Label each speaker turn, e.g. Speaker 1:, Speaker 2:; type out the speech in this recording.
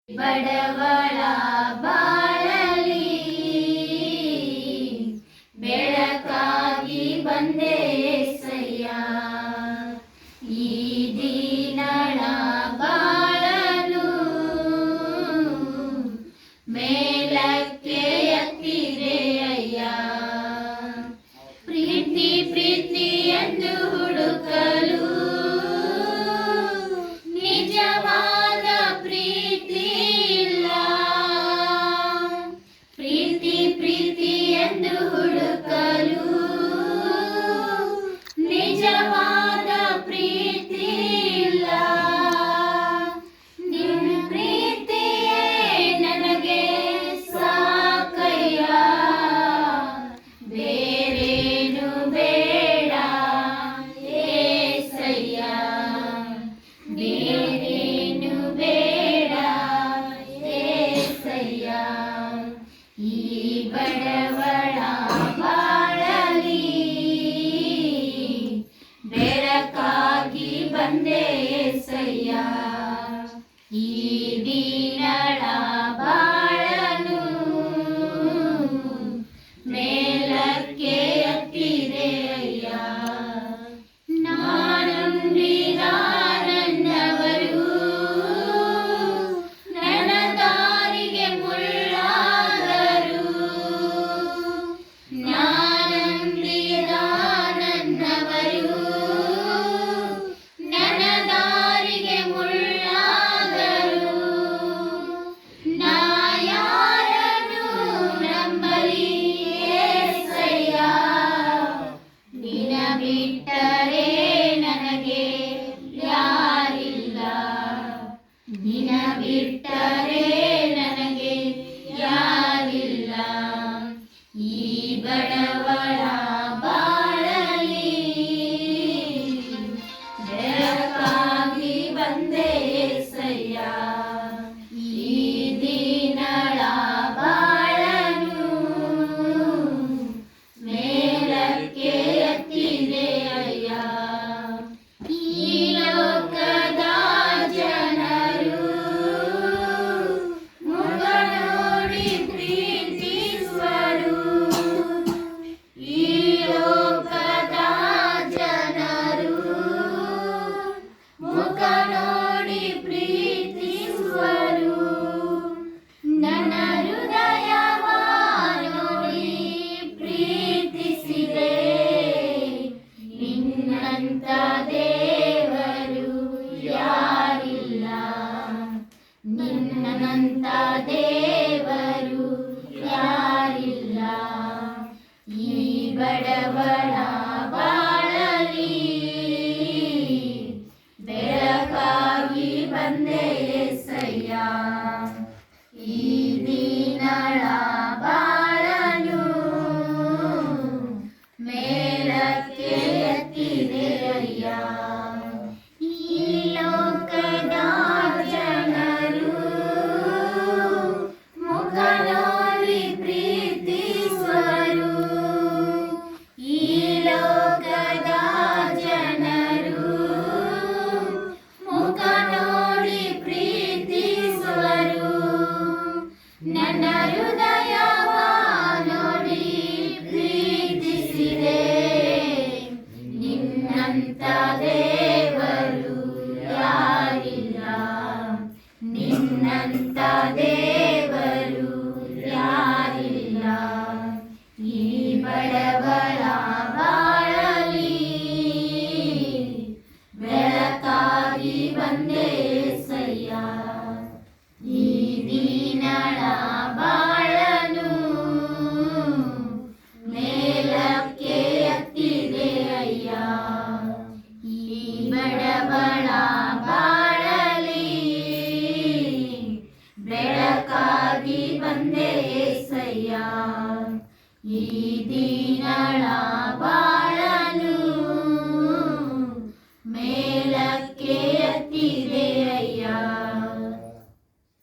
Speaker 1: ಬಡವಳ ಬಾಳಲಿ ಬೆಳಕಾಗಿ ಬಂದೆ ಸಯ್ಯ, ಈ ದೀನಳ ಬಾಳಲು ಮೇಲಕ್ಕೆ ಎತ್ತಿದೆ ಅಯ್ಯ. ಪ್ರೀತಿ ಪ್ರೀತಿ ಎಂದು ಹುಡುಕಲು ನಿಜವಾದ ಪ್ರೀತಿ ಇಲ್ಲ. ಪ್ರೀತಿ ಪ್ರೀತಿ ಎಂದು ಹುಡುಕಲು ನಿಜವಾದ ಪ್ರೀತಿ ಇಲ್ಲ. ನಿನ್ನ ಪ್ರೀತಿಯೇ ನನಗೆ ಸಾಕಯ್ಯ, ಬೇರೇನು ಬೇಡ ಏಸಯ್ಯ, ಬೇರೇನು ಬೇಡ ಏಸಯ್ಯ. ಈ ಬಡವಳ ಬಾಳಲಿ ಬೆಳಕಾಗಿ ಬಂದೆ ಏಸಯ್ಯ, ಈ ದೀನಳ ಬಾಳನು ಮೇಲಕ್ಕೆ ಎತ್ತಿದೆ ಅಯ್ಯ. ನಾನಂಬಿದ ನನ್ನವರು ನನ್ನ ದಾರಿಗೆ ಮುಳ್ಳಾದರು. ನಾನಂಬಿದ ನನ್ನವರು ನನ್ನ ದಾರಿಗೆ ಮುಳ್ಳಾದರು. ನಾ ಯಾರನ್ನು ನಂಬಲಿ ಏಸಯ್ಯ, ನಿನ ಬಿಟ್ಟರೆ ನನಗೆ ಯಾರಿಲ್ಲ. ನಿನ ಬಿಟ್ಟರೆ ನನಗೆ ಯಾರಿಲ್ಲ. ಈ ಬಡವಳ ಬಾಳಲಿ ಬೆಳಕಾಗಿ ಬಂದೆ ಏಸಯ್ಯ, ಈ ದೀನಳ ಬಾಳನು ಮೇಲಕ್ಕೆ ಎತ್ತಿದೆ ಅಯ್ಯ. ಈ ಲೋಕದ ಜನರು ಮುಖ ನೋಡಿ ಪ್ರೀತಿಸುವರು. ಈ ಲೋಕದ ಜನರು ಮುಖ ನೋಡಿ ಪ್ರೀತಿಸುವರು. ನನ್ನ ಹೃದಯವ ನೋಡಿ ಪ್ರೀತಿಸಿದೆ, ನಿನ್ನಂತ ದೇವರು ಯಾರಿಲ್ಲ. ನಿನ್ನಂತ ದೇವರು ಯಾರಿಲ್ಲ. ಈ ಬಡವಳ ಬಾಳಲಿ ಬೆಳಕಾಗಿ ಬಂದೆ ಏಸಯ್ಯ, ಈ ದೀನಳ ಬಾಳನು ಮೇಲಕ್ಕೆ ಎತ್ತಿದೆ ಅಯ್ಯ. ಈ ಲೋಕದ ಜನರು ಮುಖ ನೋಡಿ ಪ್ರೀತಿಸುವರು. ಈ ಲೋಕದ ಜನರು ಮುಖ ನೋಡಿ ಪ್ರೀತಿಸುವರು. ನನ್ನ ಹೃದಯವ ನೋಡಿ ಪ್ರೀತಿಸಿದೆ, ನಿನ್ನಂತ ದೇವರು ಯಾರಿಲ್ಲ. ನಿನ್ನಂತ ದೇವರು ಯಾರಿಲ್ಲ. ಈ ಬಡವಳ ಬಾಳಲಿ ಬೆಳಕಾಗಿ ಬಂದೆ ಏಸಯ್ಯ, ಈ ದೀನಳ ಬಾಳನು ಮೇಲಕ್ಕೆ ಎತ್ತಿದೆ ಅಯ್ಯ. ಈ ಬಡವಳ ಬಾಳಲಿ ಬೆಳಕಾಗಿ ಬಂದೆ ಏಸಯ್ಯ, ಈ ದೀನಳ